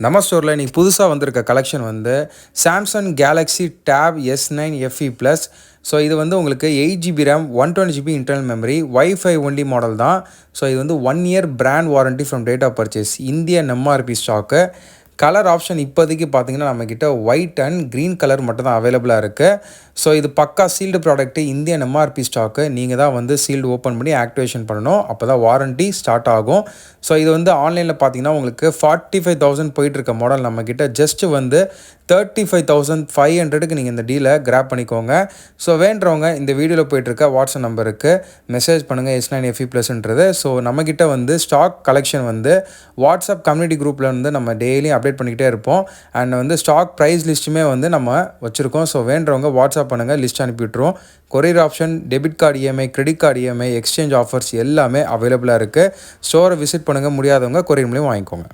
நம்ம ஸ்டோரில் இன்றைக்கி புதுசாக வந்திருக்க கலெக்ஷன் வந்து Samsung Galaxy Tab S9 FE plus. So இது வந்து உங்களுக்கு 8 GB RAM 120 GB internal memory wifi only model தான். ஸோ இது வந்து 1 year brand warranty from date of purchase, Indian MRP ஸ்டாக்கு. கலர் ஆப்ஷன் இப்போதைக்கு பார்த்தீங்கன்னா நம்மக்கிட்ட ஒயிட் அண்ட் க்ரீன் கலர் மட்டும் தான் அவைலபிளாக இருக்குது. ஸோ இது பக்கா sealed product, Indian MRP stock. நீங்கள் தான் வந்து சீல்டு ஓப்பன் பண்ணி ஆக்டிவேஷன் பண்ணணும், அப்போ தான் வாரண்ட்டி ஸ்டார்ட் ஆகும். ஸோ இது வந்து ஆன்லைனில் பார்த்தீங்கன்னா உங்களுக்கு 45,000 போயிட்டுருக்க மாடல் நம்மக்கிட்ட ஜஸ்ட்டு வந்து 35,500க்கு நீங்கள் இந்த டீலை கிராப் பண்ணிக்கோங்க. ஸோ வேண்டவங்க இந்த வீடியோவில் போயிட்டுருக்க வாட்ஸ்அப் நம்பருக்கு மெசேஜ் பண்ணுங்கள் S9 FE ப்ளஸ்ன்றது. ஸோ நம்மக்கிட்ட வந்து ஸ்டாக் கலெக்ஷன் வந்து வாட்ஸ்அப் கம்யூனிட்டி குரூப்பில் வந்து நம்ம டெய்லியும் அப்டேட் பண்ணிக்கிட்டே இருப்போம். அண்ட் வந்து ஸ்டாக் ப்ரைஸ் லிஸ்ட்டுமே வந்து நம்ம வச்சுருக்கோம். ஸோ வேண்டவங்க வாட்ஸ்அப் பண்ணுங்கள், லிஸ்ட் அனுப்பி விட்டுருவோம். Courier option, debit card EMI, credit card EMI, exchange offers எல்லாமே அவைலபிளாக இருக்குது. ஸ்டோரை விசிட் பண்ணுங்கள், முடியாதவங்க கொரியர் மூலியம் வாங்கிக்கோங்க.